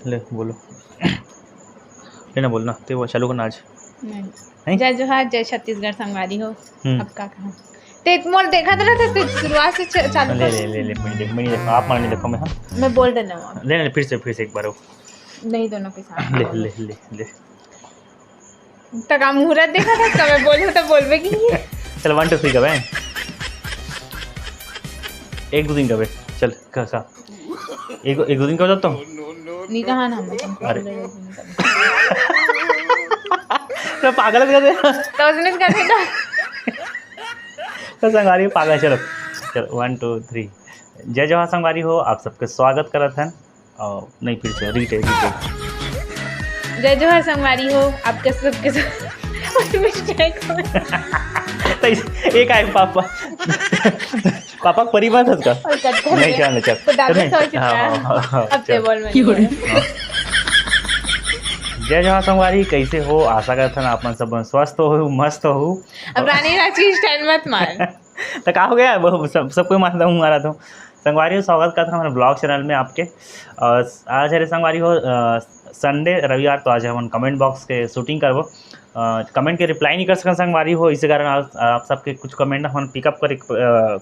ले बोलो, लेना बोलना तो वो चालू करना आज नहीं नहीं? जय जोहार, जय छत्तीसगढ़ संगवारी हो। अब का कहा ते मोर देखा था ना, तो शुरुआत से चालू ले कर। ले ले ले मैं नहीं देखो, आप मान नहीं देखो मैं। हाँ मैं बोल देना हूँ ले फिर से एक बार वो नहीं, दोनों के साथ ले ले ले ले तक मुहूर्त देखा था, कब मैं बोलूँ तो बोलबे की चल 1 2 3 कब है, 1 2 3 कब है, चल कैसा 1 2 3 कब जाता हूँ नहीं कहा ना हम। अरे तो पागल कर दे तो उसने कर दिया तो संगवारी पागल। चलो चलो 1 2 3 जय जवाहर संगवारी हो, आप सबके स्वागत करत हैं। और नहीं फिर से रिटेक जय जोहार संगवारी हो, आपके सबके मिस्टेक हो। तो एक आए पापा पापा परिवार था उसका नहीं चल चल तो दादा सोच रहा है अब ते बोल मैं। जय जवाहर संगवारी कैसे हो, आशा करते हैं आप सब स्वस्थ हो मस्त हो। अब रानी रांची स्टाइल मत मार तो क्या हो गया, वो सबको मारता हूँ मारा तो संगवारी हो, स्वागत करता हूँ हमारे ब्लॉग चैनल में आपके। आज है संगवारी हो संडे रविवार, तो आज हम कमेंट बॉक्स के शूटिंग करबो। कमेंट के रिप्लाई नहीं कर सकते संगवारी हो, इसी कारण आप सबके कुछ कमेंट हम पिकअप कर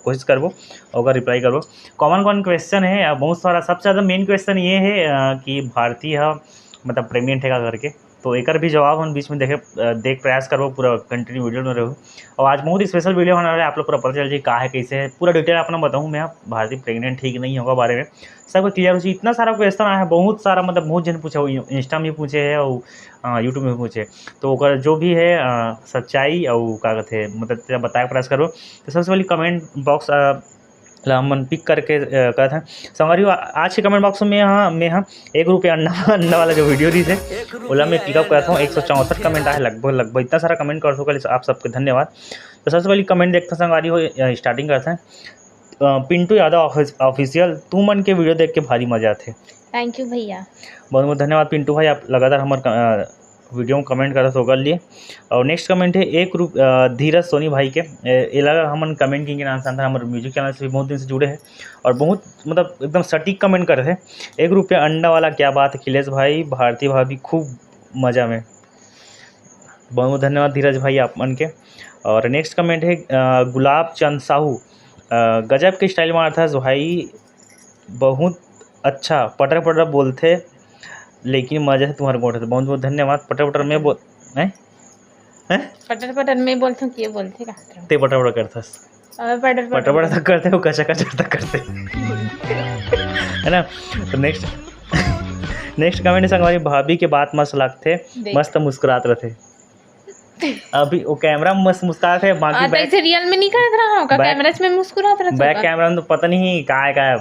कोशिश करबो और रिप्लाई करबो। कॉमन क्वेश्चन है बहुत सारा, सबसे ज़्यादा मेन क्वेश्चन ये है कि भारतीय मतलब प्रेग्नेंट है का करके, तो एक भी जवाब हम बीच में देख प्रयास करो, पूरा कंटिन्यू वीडियो में रहो। और आज बहुत ही स्पेशल वीडियो होने वाला है, आप लोग पूरा पता चल जाए कहाँ है कैसे है, पूरा डिटेल अपना बताऊँ मैं। भारतीय प्रेग्नेंट ठीक नहीं होगा बारे में सब क्लियर हो जाए। इतना सारा क्वेश्चन आया है, बहुत सारा मतलब बहुत जन पूछे, इंस्टा में पूछे है और यूट्यूब में पूछे, तो जो भी है सच्चाई और क्या कहते हैं मतलब बताया प्रयास करो। तो सबसे पहले कमेंट बॉक्स हम पिक करके कहते हैं संगवारी। आज के कमेंट बॉक्स में मैं 1 रुपया अंडा वाला जो वीडियो दी थे ओला मैं पिकअप करता हूँ। 164 कमेंट आए लगभग इतना सारा कमेंट कर सको, आप सबके धन्यवाद। तो सबसे पहले कमेंट देखते हैं संगवारी हो, स्टार्टिंग करते हैं। पिंटू यादव ऑफिशियल, तू मन के वीडियो देख के भारी मजा आते। थैंक यू भैया, बहुत बहुत धन्यवाद पिंटू भाई, आप लगातार हमारे वीडियो में कमेंट करते हो कर लिए। और नेक्स्ट कमेंट है 1 रुपया धीरज सोनी भाई के, ये लगा हम कमेंट किंग के नाम से हमारे म्यूजिक चैनल से भी बहुत दिन से जुड़े हैं और बहुत मतलब एकदम सटीक कमेंट कर रहे हैं। 1 रुपया अंडा वाला क्या बात है खिलेश भाई, भारती भाभी खूब मज़ा में। बहुत बहुत धन्यवाद धीरज भाई आप मन के। और नेक्स्ट कमेंट है गुलाब चंद साहू, गजब के स्टाइल में था भाई, बहुत अच्छा पटर पटर बोलते लेकिन मजा है तुम्हारे गोटे। बहुत बहुत धन्यवाद। पटर पटर में बोल हैं पटर पटर में बोलते हूँ, ये बोलते का ते पटर पटर करथस, पटर पटर पटर तक करते हो, कचा कचा तक करते है ना। तो नेक्स्ट कमेंट संगवारी, भाभी के बात मस्त लगते, मस्त मुस्कुरात रहते। अभी वो कैमरा में मस्त मुस्कुराते हैं, बाकी बैक ऐसे रियल में नहीं कर रहा हूँ, कैमरा में मुस्कुराता रहता, बैक कैमरा में तो पता नहीं का है।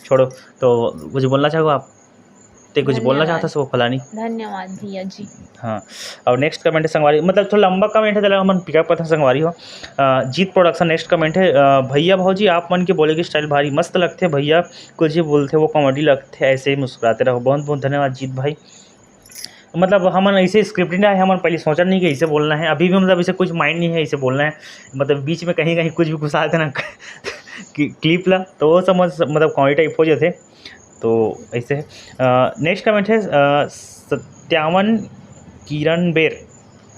छोड़ो, तो कुछ बोलना चाहो आप, ते कुछ बोलना चाहता है वो फलानी। धन्यवाद भैया जी। हाँ, और नेक्स्ट कमेंट है संगवारी, मतलब थोड़ा लंबा कमेंट है, चलो हम पिकअप करते हैं संगवारी हो। जीत प्रोडक्शन नेक्स्ट कमेंट है, भैया भाजी आप मन के बोले की स्टाइल भारी मस्त लगते, भैया कुछ ही बोलते वो कॉमेडी लगते, ऐसे ही मुस्कुराते रहो। बहुत बहुत धन्यवाद जीत भाई। मतलब हम ऐसे स्क्रिप्ट नहीं आए, हम पहले सोचा नहीं कि ऐसे बोलना है, अभी भी मतलब ऐसे कुछ माइंड नहीं है ऐसे बोलना है, मतलब बीच में कहीं कहीं कुछ भी घुसा देते ना क्लिप ला, तो वो समझ मतलब कॉमेडी टाइप हो जाते, तो ऐसे है। नेक्स्ट कमेंट है सत्यावन किरण बेर,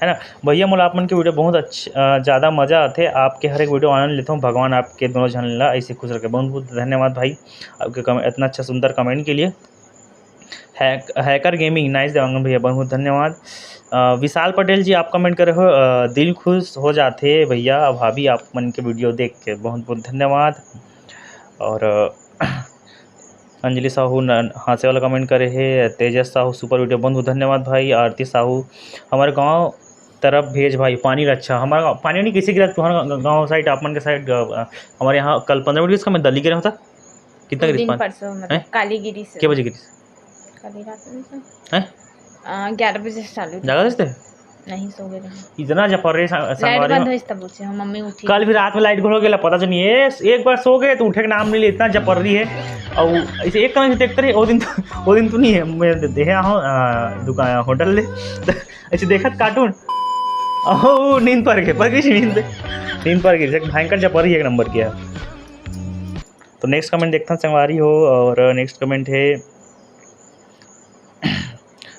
है ना भैया मोला आप मन के वीडियो बहुत अच्छा ज़्यादा मज़ा आते, आपके हर एक वीडियो आनंद लेता हूँ, भगवान आपके दोनों जन ला ऐसे खुश रखे। बहुत बहुत धन्यवाद भाई आपके इतना अच्छा सुंदर कमेंट के लिए। हैकर गेमिंग नाइस देवांगन भैया, बहुत बहुत धन्यवाद। विशाल पटेल जी आप कमेंट करे हो, दिल खुश हो जाते भैया भाभी आप मन के वीडियो देख के, बहुत बहुत धन्यवाद। और अंजलि साहू हासे वाला कमेंट करे है, तेजस साहू सुपर वीडियो, बहुत बहुत धन्यवाद भाई। आरती साहू हमारे गांव तरफ भेज भाई पानी अच्छा, हमारा पानी नहीं किसी गिरा, तुम्हारा गांव साइड आप मन के साइड, हमारे यहाँ कल 15 मिनट का मैं दिल्ली गिरा होता, कितना गिरी पानी कालीगिरी से, क्या बजे गिरी काली रात है 11 बजे चालू जगह से नहीं सो गए इतना जफर मम्मी उठी, कल भी रात में लाइट घोल गया पता चलिए, एक बार सो गए तो उठे के नाम नहीं ले, इतना जपर्री है। और ऐसे एक तरह से देखते रहे, वो दिन तो नहीं है, मैं देखे दुकान होटल ले ऐसे देखा कार्टून, ओह नींद पर गई नींद पर गई, भयंकर जपर्री एक नंबर किया। तो नेक्स्ट कमेंट देखता हूँ संगवारी हो। और नेक्स्ट कमेंट है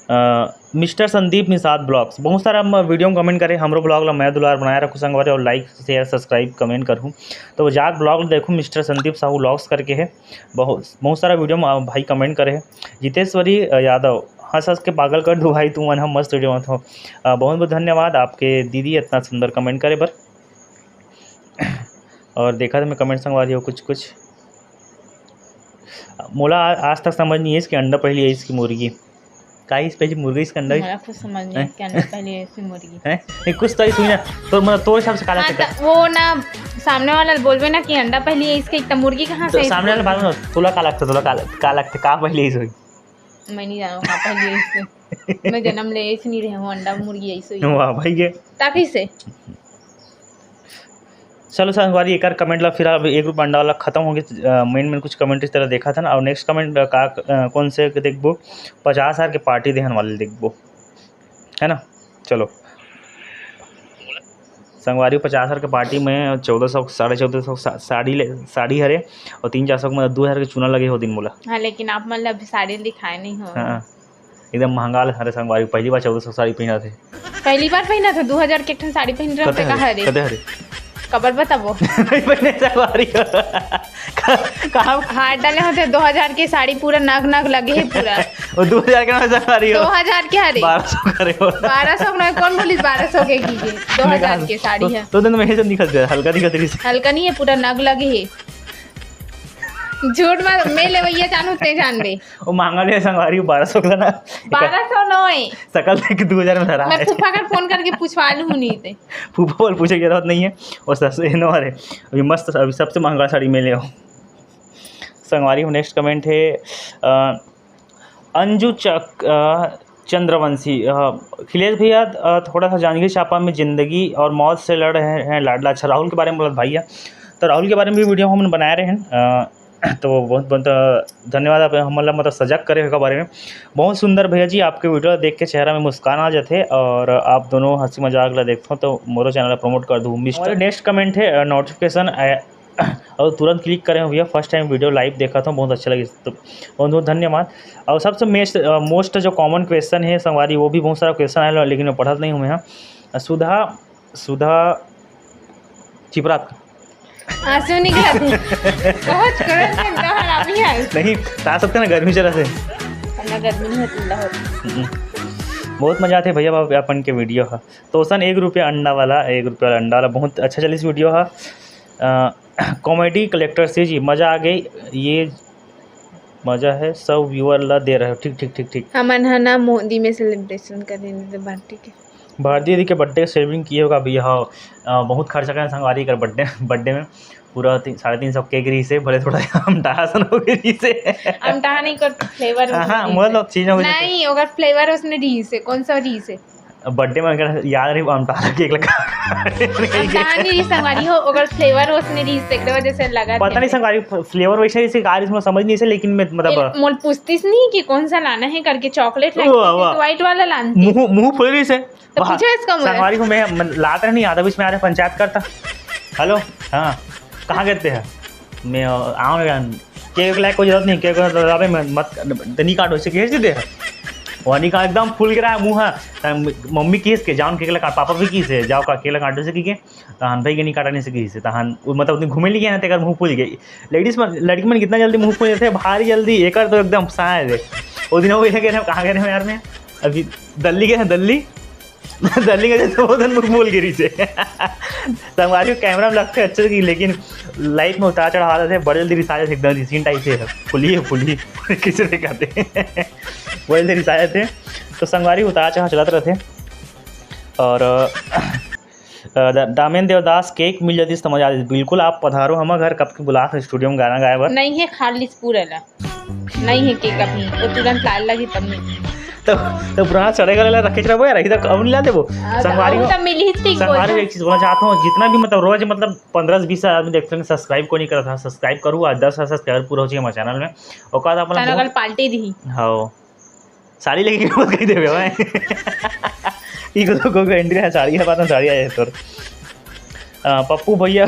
मिस्टर संदीप निषाद ब्लॉग्स बहुत सारा वीडियो में कमेंट करे हमरो ब्लॉग ला मैं दुलार बनाए रखूँ संगवारी और लाइक शेयर सब्सक्राइब कमेंट करूँ तो जाक ब्लॉग देखूँ मिस्टर संदीप साहू ब्लॉग्स करके है बहुत सारा वीडियो में भाई कमेंट करे है जितेश्वरी यादव हंस हंस के पागल कर दो भाई तुम हम मस्त वीडियो में हो बहुत बहुत धन्यवाद आपके दीदी इतना सुंदर कमेंट करे पर और देखा था मैं कमेंट संगवारी हो कुछ मोला आज तक समझ नहीं है इसकी अंडा पहली है इसकी मुर्गी का इस पे मुर्गी इसका अंडा मला कुछ समझ नहीं कि अंडा पहले ऐसी मुर्गी है नहीं कुछ तो सुनी ना तो मतलब तो हिसाब से काला हाँ, कहता वो ना सामने वाला बोलबे ना कि अंडा पहले है इसके इतना मुर्गी कहाँ तो से सामने वाला बात ना तुला का लगता तुला का लगता का पहले इस हुई मैं नहीं जानू कहाँ पहले है इसके मैं जन्म ले ऐसे नहीं रहे हूँ अंडा मुर्गी ऐसे ही वाह भाई ये ताकि से चलो संगवारी एक कमेंट ला फिर एक रुपये अंडा वाला खत्म हो गया मेन कुछ कमेंट इस तरह देखा था ना और नेक्स्ट कमेंट का कौन से देखबो 50,000 के पार्टी देहन वाले देखबो है ना चलो संगवारी 50,000 के पार्टी में 1400 1450 साड़ी हरे और 300-400 में 2,000 के चूना लगे हो दिन मोला हाँ लेकिन आप मतलब अभी साड़ी दिखाए नहीं हो हाँ एकदम महंगा हरे संगवारी पहली बार 1400 साड़ी पहना थे पहली बार पहना था 2000 के एक साड़ी पहन रहे थे कहाँ हरे कबर बताबो नहीं पहने संगवारी कहाँ हाथ डाले होते 2000 की साड़ी पूरा नग नग लगे है पूरा वो 2,000 के ना संगवारी हो 2000 के हरे 1200 करे हो 1200 में कौन बोली 1200 के कीजिए 2000 की साड़ी है तो दिन में ऐसे निकल गया हल्का दिखत रही हल्का नहीं है पूरा नग लगे है झूठ मत मैं ले भैया जानू ते जान दे वो मांगा ले संगवारी 1200 का ना 1200 नहीं सकल देख 2000 में धरा मैं है फूफा कर फोन करके पूछवा लूँ नहीं थे फूफा बोल पूछे की जरूरत नहीं है और सस्ते नो अरे अभी मस्त अभी सबसे महंगा साड़ी में ले आओ संगवारी में नेक्स्ट कमेंट है अंजू चंद्रवंशी अखिलेश भैया थोड़ा सा जांजगीर चांपा में ज़िंदगी और मौत से लड़ रहे हैं लाडला अच्छा राहुल के बारे में बोला भैया तो राहुल के बारे में भी वीडियो हमने बनाए रहे हैं तो बहुत बहुत धन्यवाद आप मतलब सजग करे के बारे में बहुत सुंदर भैया जी आपके वीडियो देख के चेहरा में मुस्कान आ जाते और आप दोनों हंसी मजाक ला देखते हो तो मोरो चैनल प्रमोट कर दूँ मिस्टर नेक्स्ट कमेंट है नोटिफिकेशन और तुरंत क्लिक करें भैया फर्स्ट टाइम वीडियो लाइव देखा था बहुत अच्छा लगे तो बहुत बहुत धन्यवाद और सबसे मोस्ट जो कॉमन क्वेश्चन है संगवारी वो भी बहुत सारा क्वेश्चन आया लेकिन मैं पढ़त नहीं हूँ यहाँ सुधा चिपरात आंसू निकला थे बहुत करंट है दहर अभी है नहीं ता सकते ना गर्मी चला से ना गर्मी नहीं होती ला बहुत मजा आते भैया बाबा अपन के वीडियो है तो सन 1 रुपया अंडा वाला 1 रुपया वाला अंडा वाला बहुत अच्छा चली इस वीडियो है कॉमेडी कलेक्टर से जी मज़ा आ गई ये मज़ा है सब व्यूअर ला दे रहे हो ठीक हमन है ना मोदी में सेलिब्रेशन करेंगे पार्टी के भारतीय दीदी के बर्थडे का सेलिब्रेशन किए होगा भैया बहुत खर्चा करें संगवारी कर बर्थडे में पूरा 350 केक रही से भले थोड़ा अमटाहा सन हो गई से अमटाहा नहीं कर फ्लेवर हाँ मतलब चीज़ हो नहीं अगर फ्लेवर उसने री से कौन सा री से बर्थडे में अगर याद रही अमटाहा केक लगा अमटाहा नहीं री संगवारी हो अगर फ्लेवर उसने री से एक वजह से लगा पता नहीं संगवारी फ्लेवर वैसे इसे कार इसमें समझ नहीं से लेकिन मैं मतलब मोल पूछतीस नहीं कि कौन सा लाना है करके चॉकलेट व्हाइट वाला लानती मुंह फुल रही से तो पूछो इसका संगवारी को मैं लाता नहीं आता इसमें आ रहे पंचायत करता हेलो हाँ कहाँ कहते हैं मैं आऊँ केक लाइक कोई जरूरत नहीं केक में मत नहीं काटो इसे खींच देते हैं वही का एकदम फूल गिरा है मुँह है मम्मी किस के जाओ केक काट पापा भी किस है जाओ का केला काटो से की तहन भाई के नहीं काटने से की से तहन मतलब घूमे ली गया ना तेकर मुँह फूल गई लेडीज में लड़की में कितना जल्दी मुँह फूल जाते भारी जल्दी एक तो एकदम शायद वो दिन हो गए कह रहे कहाँ गए हैं यार में अभी दिल्ली गए हैं दिल्ली के तो वो दिन मुख बोल गिरी से संगवारी को कैमरा में लगते हैं अच्छे की लेकिन लाइफ में उतार चढ़ा थे बड़े जल्दी रिसाए थे एकदम रिसीन टाइप से फुली किसी से कहते हैं बड़े जल्दी रिसाए थे तो संगवारी उतार चढ़ा चलाते रहते और दामेन देवदास केक मिल जाती समझ आ जाती बिल्कुल आप पधारो हमारे घर कब की बुला स्टूडियो में गाना गाए नहीं है खाली पूरा नहीं है केक अभी वो तुरंत लाल लगी तब नहीं तो पुराना चढ़ेगा रखे रहो यार इधर अब नहीं ला देवो संगवारी संगवारी एक चीज़ बोलना चाहता हूँ जितना भी मतलब रोज मतलब 15-20 आदमी देखते हैं सब्सक्राइब को नहीं करा था सब्सक्राइब करूँ आज 10 सब्सक्राइबर पूरा हो जाए हमारे चैनल में और कहा था अपना पाल्टी दी हाँ साड़ी लेके मत कही देवे भाई ठीक है को एंट्री है साड़ी है बात में साड़ी आए तो पप्पू भैया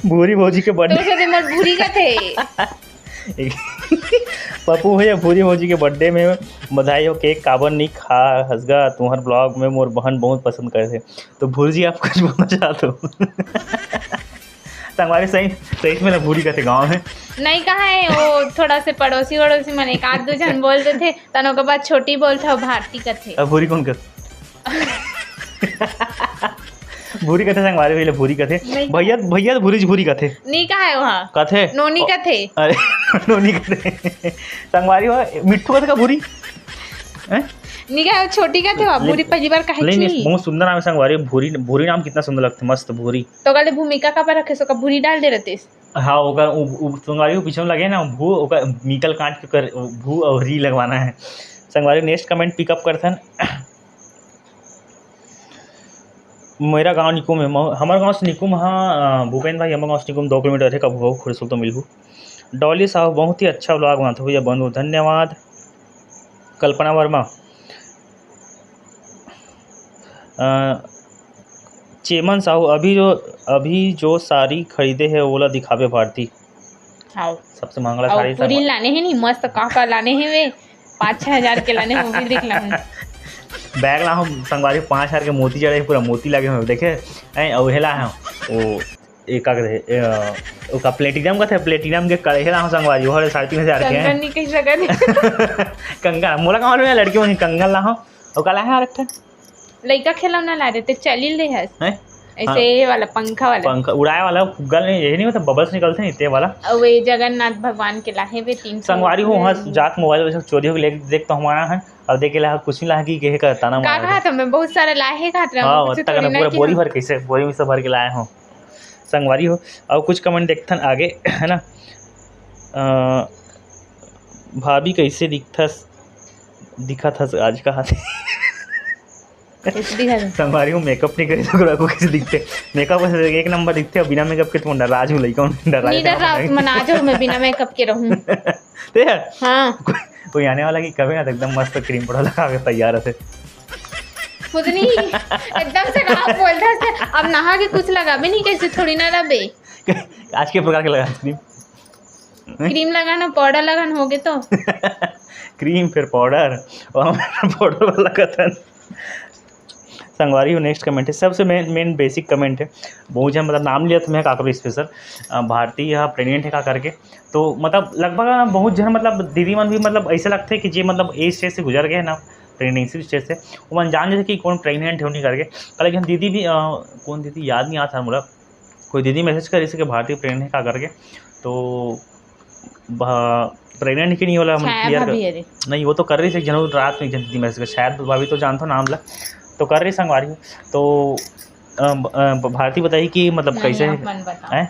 भूरी भौजी के बर्थडे भूरी का थे पप्पू भैया भूरी भौजी के बर्थडे में बधाई हो, केक काबर नहीं खा हंसगा, तुम्हार ब्लॉग में मोर बहन बहुत पसंद करे थे। तो भूरी जी आप कुछ बोलना चाहते हो? संगवारी सही सही में ना भूरी कहते गाँव में नहीं कहा है, वो थोड़ा से पड़ोसी वड़ोसी मन एक आध दो जन बोलते थे, तनों के बाद छोटी बोलते हो भारती कथे। अब भूरी कौन कहते? भूरी कथे संगवारी भैया भूरी कथे, भैया भैया भूरी भूरी कथे नहीं कहा है वहाँ कथे नोनी कथे। अरे नोनी कथे संगवारी हो मिट्टू कथे का भूरी नहीं कहा छोटी कथे वहाँ भूरी पहली बार कहे नहीं बहुत सुंदर नाम है संगवारी। भूरी भूरी नाम कितना सुंदर लगता है, मस्त भूरी। तो कल भूमिका का पर रखे सो का भूरी डाल दे रहते। हाँ ओकर संगवारी को पीछे लगे ना भू ओकर मिकल काट के कर भू और री लगवाना है। संगवारी नेक्स्ट कमेंट पिकअप करथन। मेरा गांव निकुम है, हमारे गांव से निकुम। हाँ भूपेंद्र भाई हमारे गांव से निकुम 2 किलोमीटर है। कब हो खुरसुल तो मिलू। डॉली साहब बहुत ही अच्छा व्लॉग बनाते हो भैया बंधु, धन्यवाद। कल्पना वर्मा चेमन साहू अभी जो साड़ी खरीदे है ओला दिखावे भारती। हाँ सबसे महंगा साड़ी पूरी लाने हैं नहीं मस्त का लाने हैं वे 5-6 हज़ार के लाने वो भी देख लाऊं। बैग ला हम संगवारी 5 हज़ार के मोती चढ़े पूरा मोती लगे हुए देखे और हेला है वो एक का प्लेटिनम का थे प्लेटिनम के कड़ेला हम संगवारी वो 3,500 के कंगन नहीं कह सकते। कंगन मोला गाँव में लड़की वहीं कंगन ला हूँ और कला है रखा लड़का खिलौना ला देते चलिल दे है ऐसे ये वाला पंखा उड़ाए वाला गल नहीं यही नहीं होता बबल्स निकलते नहीं इतने वाला। और वे जगन्नाथ भगवान के लाहे वे 300 संगवारी हो वहाँ जात मोबाइल चोरी हो देख तो हमारा है और देख ला कुछ नहीं ला कि कहे का ताना का कहा था मैं बहुत सारा लाहे खात रहा हूं हां तक पूरा बोरी भर कैसे बोरी में से भर के लाए हो संगवारी हो। और कुछ कमेंट देखथन आगे है ना। भाभी कैसे दिखत हस आज का हाथ संगवारी हो मेकअप नहीं करे तो को कैसे दिखते मेकअप एक नंबर दिखते और बिना मेकअप के तुम डराज हो लइका डरा मनाजो मैं बिना मेकअप के रहूं ते हां कोई आने वाला की कभी ना एकदम मस्त क्रीम पाउडर लगा के तैयार है खुद नहीं एकदम से कहा बोलता है अब नहा के कुछ लगा भी नहीं कैसे थोड़ी ना लबे आज के प्रकार के लगा क्रीम लगाना पाउडर लगाना होगे तो क्रीम फिर पाउडर और पाउडर वाला कथन संगवारी हो। नेक्स्ट कमेंट है सबसे मेन बेसिक कमेंट है बहुत जन मतलब नाम लिया था मैं का करो स्पेशल भारती यहाँ प्रेग्नेंट है का करके तो मतलब लगभग बहुत जन मतलब दीदी मन भी मतलब ऐसे लगते हैं कि जे मतलब एज स्टेज से गुजर गए ना प्रेगनेंसी स्टेज से वो मन जान जैसे कि कौन प्रेग्नेंट है नहीं करके कल लेकिन दीदी भी कौन दीदी याद नहीं आता मतलब कोई दीदी मैसेज करी कि भारतीय प्रेग्नेंट है का करके तो प्रेग्नेंट की नहीं होला हम क्लियर नहीं वो तो कर रही थी जनवरी रात में दीदी मैसेज शायद भाभी तो जानता नाम ला तो कर रही संगवारी तो भारती बताइए कि मतलब कैसे है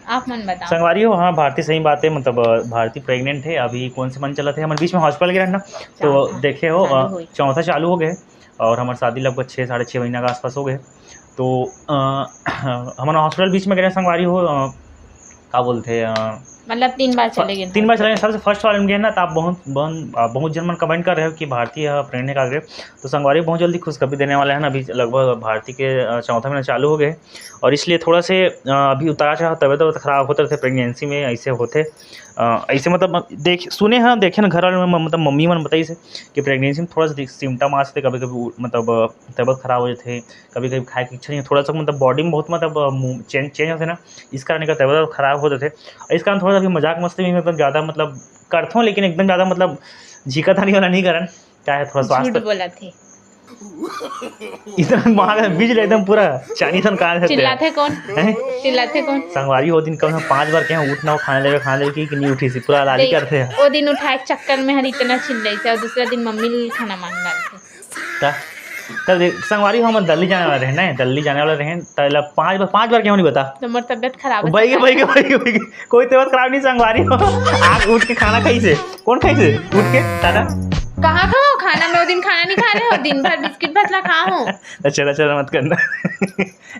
आप मन बताओ संगवारी हो। हाँ भारती सही बात है मतलब भारती प्रेग्नेंट है अभी कौन से मन चला थे हमारे बीच में हॉस्पिटल गिरा ना तो देखे हो 4था चालू हो गए और हमारे शादी लगभग 6-6.5 महीना के आसपास हो गए तो हमारा हॉस्पिटल बीच में गिरा संगवारी हो क्या बोलते मतलब 3 बार चले गए सबसे फर्स्ट वाले में गए ना तो आप बहुत जन मन कमेंट कर रहे हो कि भारतीय प्रेग्नेंट का गए तो संगवारी बहुत जल्दी खुशखबरी देने वाला है ना। अभी लगभग भारती के 4था महीना चालू हो गए और इसलिए थोड़ा से अभी उतार चढ़ाव तबियत खराब होते रहते प्रेगनेंसी में ऐसे होते ऐसे मतलब सुने हैं देखे ना घर वाले मतलब मम्मी मन बताई से कि प्रेगनेंसी में थोड़ा सा सिम्टम आ सकते कभी कभी मतलब तबियत खराब हो जाते कभी कभी खाए की इच्छा नहीं थोड़ा सा मतलब बॉडी में बहुत मतलब चेंज होते ना इस कारण का तबियत खराब होते थे इस कारण थोड़ा सा भी मजाक मस्ती भी मतलब ज़्यादा मतलब करता हूँ लेकिन एकदम ज़्यादा मतलब झीका थानी वाला नहीं करन क्या है थोड़ा स्वास्थ्य बोला थे इतना महंगा बीज ले एकदम पूरा चाइनीज कहाँ चिल्लाते कौन संगवारी हो दिन कम 5 बार क्या उठना खाने लगे कि नहीं उठी सी पूरा लाली करते वो दिन उठाए चक्कर में हर इतना चिल्लाई से और दूसरा दिन मम्मी खाना मांग डालते कल संगवारी हम दिल्ली जाने वाले रहे ना दिल्ली जाने वाले रहे पहला 5 बार क्यों नहीं बता तुम्हारी तबियत खराब है भाई कोई तबियत खराब नहीं संगवारी हो आग उठ के खाना खाई से कौन खाई से उठ के दादा कहाँ खाओ खाना मैं वो दिन खाना नहीं खा रहे हो दिन भर बिस्किट भसला खाओ चला मत करना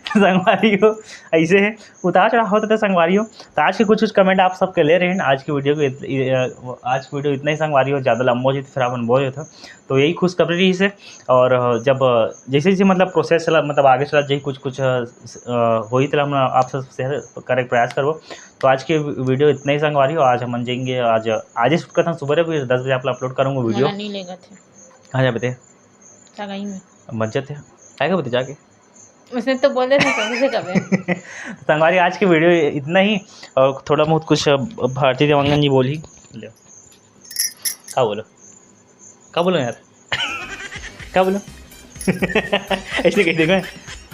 संगवारी हो ऐसे है उतार चढ़ा होता था संगवारी हो। तो आज के कुछ कमेंट आप सबके ले रहे हैं आज की वीडियो को आज की वीडियो इतना ही संगवारी हो ज़्यादा लंबा हो जाती फिर अपन बोल था तो यही खुशखबरी रही से और जब जैसे जैसे मतलब प्रोसेस चला मतलब आगे चला जैसे कुछ हो ही तो हम आप सब शेयर करे प्रयास करो तो आज की वीडियो इतना ही संगवारी हो। आज हम जाएंगे, आज ही शूट करता हूँ सुबह, फिर 10 बजे आप अपलोड करूँगा वीडियो। मला नहीं लेगा थे हाँ जा बते सगाई में मज्जत है आएगा बते जाके। उसने तो बोले थे कभी से कभी। संगवारी आज की वीडियो इतना ही, और थोड़ा बहुत कुछ भारती देवांगन जी बोली ले क्या बोलो यार क्या बोलो ऐसे कही देखो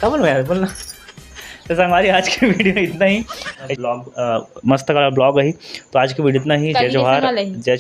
क्या बोलो यार बोलना। तो संगवारी आज की वीडियो इतना ही, ब्लॉग मस्त का ब्लॉग है, तो आज की वीडियो इतना ही। जय कल ये जवाहर संभाले ही। जय